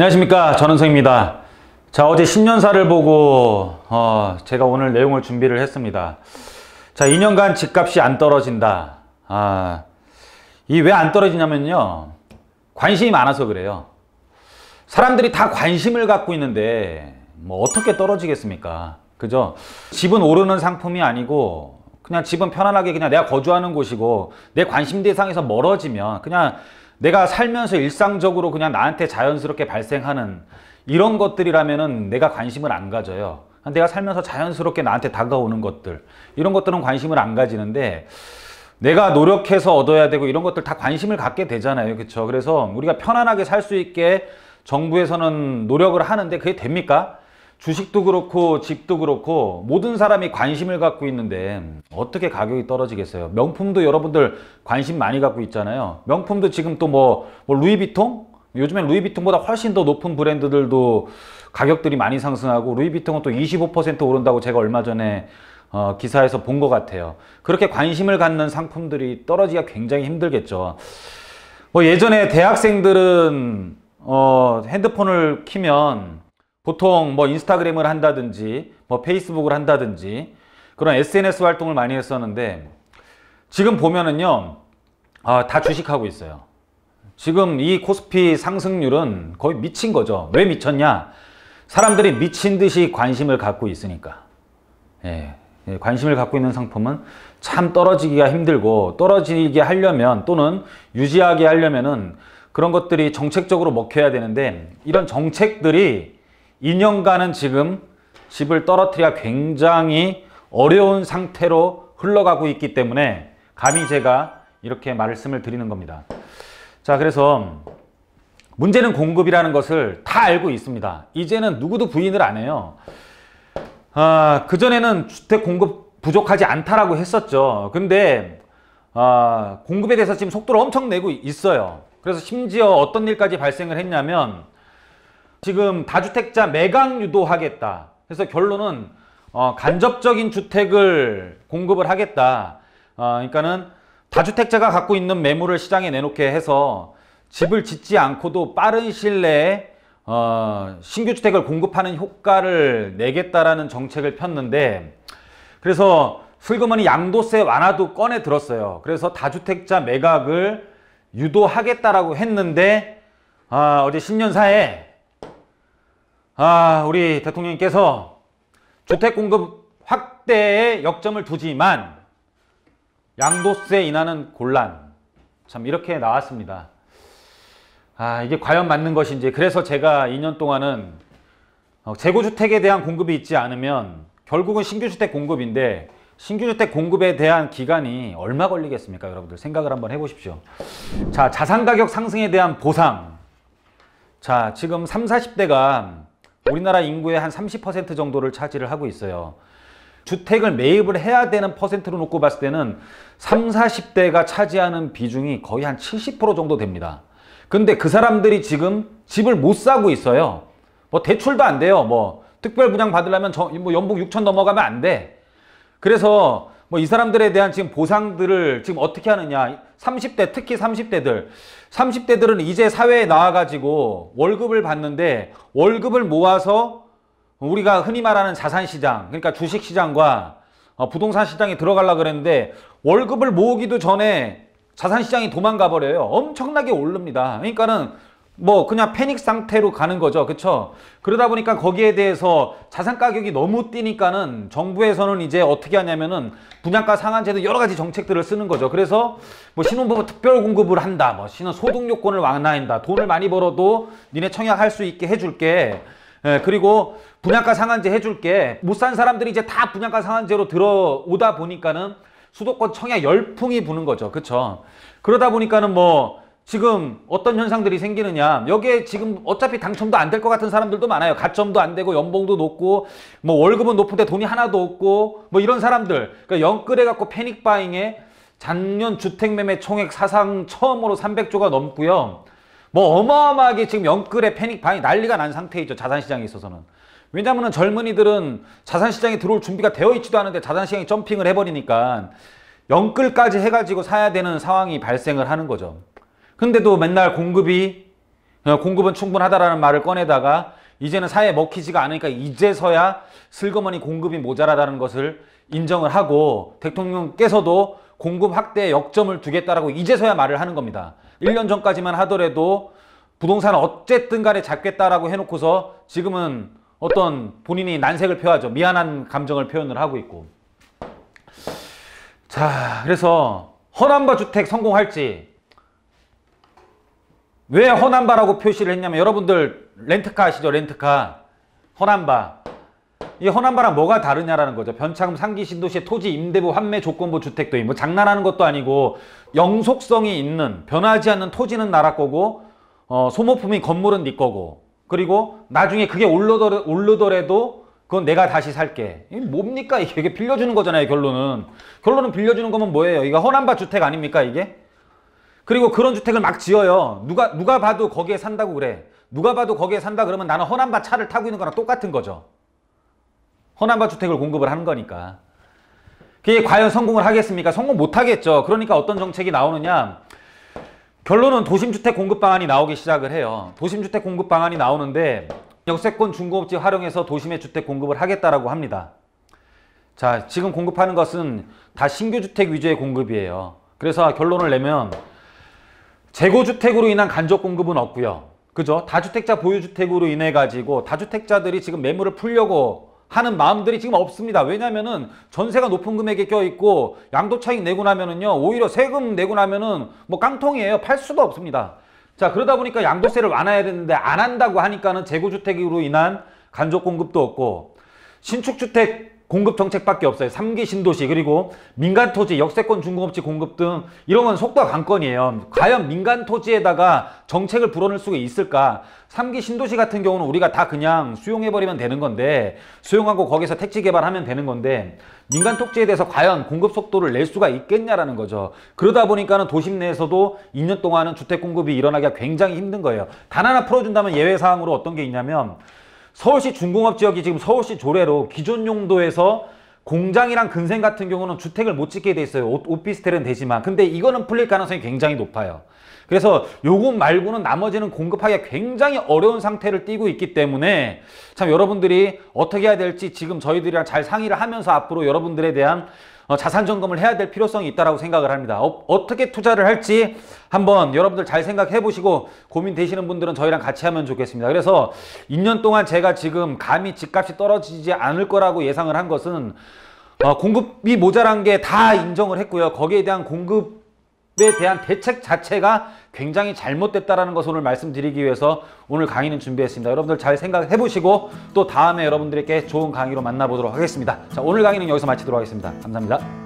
안녕하십니까, 전은성입니다. 자, 어제 신년사를 보고 제가 오늘 내용을 준비를 했습니다. 자, 2년간 집값이 안 떨어진다. 이 왜 안 떨어지냐면요, 관심이 많아서 그래요. 사람들이 다 관심을 갖고 있는데 뭐 어떻게 떨어지겠습니까? 그죠? 집은 오르는 상품이 아니고 그냥 집은 편안하게 그냥 내가 거주하는 곳이고 내 관심 대상에서 멀어지면 그냥 내가 살면서 일상적으로 그냥 나한테 자연스럽게 발생하는 이런 것들이라면은 내가 관심을 안 가져요. 내가 살면서 자연스럽게 나한테 다가오는 것들, 이런 것들은 관심을 안 가지는데 내가 노력해서 얻어야 되고 이런 것들 다 관심을 갖게 되잖아요. 그렇죠? 그래서 우리가 편안하게 살 수 있게 정부에서는 노력을 하는데 그게 됩니까? 주식도 그렇고 집도 그렇고 모든 사람이 관심을 갖고 있는데 어떻게 가격이 떨어지겠어요? 명품도 여러분들 관심 많이 갖고 있잖아요. 명품도 지금 또 뭐 루이비통? 요즘엔 루이비통보다 훨씬 더 높은 브랜드들도 가격들이 많이 상승하고 루이비통은 또 25% 오른다고 제가 얼마 전에 기사에서 본 것 같아요. 그렇게 관심을 갖는 상품들이 떨어지기가 굉장히 힘들겠죠. 뭐 예전에 대학생들은 핸드폰을 키면 보통 뭐 인스타그램을 한다든지 뭐 페이스북을 한다든지 그런 SNS 활동을 많이 했었는데 지금 보면은요, 다 주식하고 있어요. 지금 이 코스피 상승률은 거의 미친 거죠. 왜 미쳤냐? 사람들이 미친 듯이 관심을 갖고 있으니까. 관심을 갖고 있는 상품은 참 떨어지기가 힘들고, 떨어지게 하려면 또는 유지하게 하려면은 그런 것들이 정책적으로 먹혀야 되는데, 이런 정책들이 2년간은 지금 집을 떨어뜨리기가 굉장히 어려운 상태로 흘러가고 있기 때문에 감히 제가 이렇게 말씀을 드리는 겁니다. 자, 그래서 문제는 공급이라는 것을 다 알고 있습니다. 이제는 누구도 부인을 안 해요. 그전에는 주택 공급 부족하지 않다라고 했었죠. 근데 공급에 대해서 지금 속도를 엄청 내고 있어요. 그래서 심지어 어떤 일까지 발생을 했냐면 지금 다주택자 매각 유도하겠다. 그래서 결론은 간접적인 주택을 공급을 하겠다. 그러니까는 다주택자가 갖고 있는 매물을 시장에 내놓게 해서 집을 짓지 않고도 빠른 시일 내에 신규 주택을 공급하는 효과를 내겠다라는 정책을 폈는데, 그래서 슬그머니 양도세 완화도 꺼내 들었어요. 그래서 다주택자 매각을 유도하겠다라고 했는데 어제 신년사에 우리 대통령님께서 주택 공급 확대에 역점을 두지만 양도세 인하는 곤란, 참 이렇게 나왔습니다. 이게 과연 맞는 것인지. 그래서 제가 2년 동안은 재고주택에 대한 공급이 있지 않으면 결국은 신규주택 공급인데 신규주택 공급에 대한 기간이 얼마 걸리겠습니까? 여러분들 생각을 한번 해보십시오. 자, 자산가격 상승에 대한 보상. 자, 지금 30, 40대가 우리나라 인구의 한 30% 정도를 차지를 하고 있어요. 주택을 매입을 해야 되는 퍼센트로 놓고 봤을 때는 30, 40대가 차지하는 비중이 거의 한 70% 정도 됩니다. 근데 그 사람들이 지금 집을 못 사고 있어요. 뭐 대출도 안 돼요. 뭐 특별 분양 받으려면 뭐 연봉 6천 넘어가면 안 돼. 그래서 뭐 이 사람들에 대한 지금 보상들을 지금 어떻게 하느냐. 30대, 특히 30대들은 이제 사회에 나와가지고 월급을 받는데 월급을 모아서 우리가 흔히 말하는 자산시장, 그러니까 주식시장과 부동산 시장에 들어가려고 그랬는데 월급을 모으기도 전에 자산시장이 도망가 버려요. 엄청나게 오릅니다. 그러니까는 뭐 그냥 패닉 상태로 가는 거죠. 그쵸? 그러다 보니까 거기에 대해서 자산 가격이 너무 뛰니까는 정부에서는 이제 어떻게 하냐면은 분양가 상한제도 여러 가지 정책들을 쓰는 거죠. 그래서 뭐 신혼부부 특별 공급을 한다. 뭐 신혼 소득 요건을 완화한다. 돈을 많이 벌어도 니네 청약할 수 있게 해줄게. 그리고 분양가 상한제 해줄게. 못 산 사람들이 이제 다 분양가 상한제로 들어오다 보니까는 수도권 청약 열풍이 부는 거죠. 그쵸? 그러다 보니까는 뭐 지금 어떤 현상들이 생기느냐, 여기에 지금 어차피 당첨도 안 될 것 같은 사람들도 많아요. 가점도 안 되고 연봉도 높고 뭐 월급은 높은데 돈이 하나도 없고 뭐 이런 사람들, 그러니까 영끌해 갖고 패닉 바잉에 작년 주택매매 총액 사상 처음으로 300조가 넘고요. 뭐 어마어마하게 지금 영끌에 패닉 바잉 난리가 난 상태에 있죠. 자산시장에 있어서는. 왜냐하면 젊은이들은 자산시장에 들어올 준비가 되어 있지도 않은데 자산시장에 점핑을 해버리니까 영끌까지 해가지고 사야 되는 상황이 발생을 하는 거죠. 근데도 맨날 공급이 공급은 충분하다라는 말을 꺼내다가 이제는 사회에 먹히지가 않으니까 이제서야 슬그머니 공급이 모자라다는 것을 인정을 하고 대통령께서도 공급 확대에 역점을 두겠다라고 이제서야 말을 하는 겁니다. 1년 전까지만 하더라도 부동산은 어쨌든 간에 잡겠다라고 해놓고서 지금은 어떤 본인이 난색을 표하죠. 미안한 감정을 표현을 하고 있고. 자, 그래서 허남바 주택 성공할지, 왜 허남바라고 표시를 했냐면 여러분들 렌트카 아시죠? 렌트카. 허남바. 이 허남바랑 뭐가 다르냐라는 거죠. 변차금 상기 신도시의 토지 임대부 환매 조건부 주택도 뭐 장난하는 것도 아니고 영속성이 있는 변하지 않는 토지는 나라 거고 소모품인 건물은 네 거고 그리고 나중에 그게 오르더라도 그건 내가 다시 살게. 이게 뭡니까? 이게 빌려주는 거잖아요. 결론은 빌려주는 거면 뭐예요? 이거 허남바 주택 아닙니까 이게? 그리고 그런 주택을 막 지어요. 누가 봐도 거기에 산다고 그래. 누가 봐도 거기에 산다 그러면 나는 허남바 차를 타고 있는 거랑 똑같은 거죠. 허남바 주택을 공급을 하는 거니까. 그게 과연 성공을 하겠습니까? 성공 못 하겠죠. 그러니까 어떤 정책이 나오느냐. 결론은 도심주택 공급 방안이 나오기 시작을 해요. 도심주택 공급 방안이 나오는데 역세권 중공업지 활용해서 도심의 주택 공급을 하겠다라고 합니다. 자, 지금 공급하는 것은 다 신규주택 위주의 공급이에요. 그래서 결론을 내면 재고주택으로 인한 간접 공급은 없고요. 그죠? 다주택자 보유주택으로 인해 가지고 다주택자들이 지금 매물을 풀려고 하는 마음들이 지금 없습니다. 왜냐면은 전세가 높은 금액에 껴있고 양도차익 내고 나면은요 오히려 세금 내고 나면은 뭐 깡통이에요. 팔 수도 없습니다. 자, 그러다 보니까 양도세를 완화해야 되는데 안 한다고 하니까는 재고주택으로 인한 간접 공급도 없고 신축주택 공급 정책밖에 없어요. 3기 신도시 그리고 민간토지, 역세권 중공업지 공급 등 이런 건 속과 관건이에요. 과연 민간토지에다가 정책을 불어넣을 수가 있을까? 3기 신도시 같은 경우는 우리가 다 그냥 수용해버리면 되는 건데 수용하고 거기서 택지 개발하면 되는 건데 민간토지에 대해서 과연 공급 속도를 낼 수가 있겠냐라는 거죠. 그러다 보니까는 도심 내에서도 2년 동안은 주택 공급이 일어나기가 굉장히 힘든 거예요. 단 하나 풀어준다면 예외사항으로 어떤 게 있냐면 서울시 중공업 지역이 지금 서울시 조례로 기존 용도에서 공장이랑 근생 같은 경우는 주택을 못 짓게 돼 있어요. 오피스텔은 되지만. 근데 이거는 풀릴 가능성이 굉장히 높아요. 그래서 요것 말고는 나머지는 공급하기가 굉장히 어려운 상태를 띠고 있기 때문에 참 여러분들이 어떻게 해야 될지 지금 저희들이랑 잘 상의를 하면서 앞으로 여러분들에 대한 자산 점검을 해야 될 필요성이 있다고 생각을 합니다. 어떻게 투자를 할지 한번 여러분들 잘 생각해 보시고 고민되시는 분들은 저희랑 같이 하면 좋겠습니다. 그래서 2년 동안 제가 지금 감히 집값이 떨어지지 않을 거라고 예상을 한 것은 공급이 모자란 게 다 인정을 했고요. 거기에 대한 공급에 대한 대책 자체가 굉장히 잘못됐다라는 것을 오늘 말씀드리기 위해서 오늘 강의는 준비했습니다. 여러분들 잘 생각해 보시고 또 다음에 여러분들에게 좋은 강의로 만나보도록 하겠습니다. 자, 오늘 강의는 여기서 마치도록 하겠습니다. 감사합니다.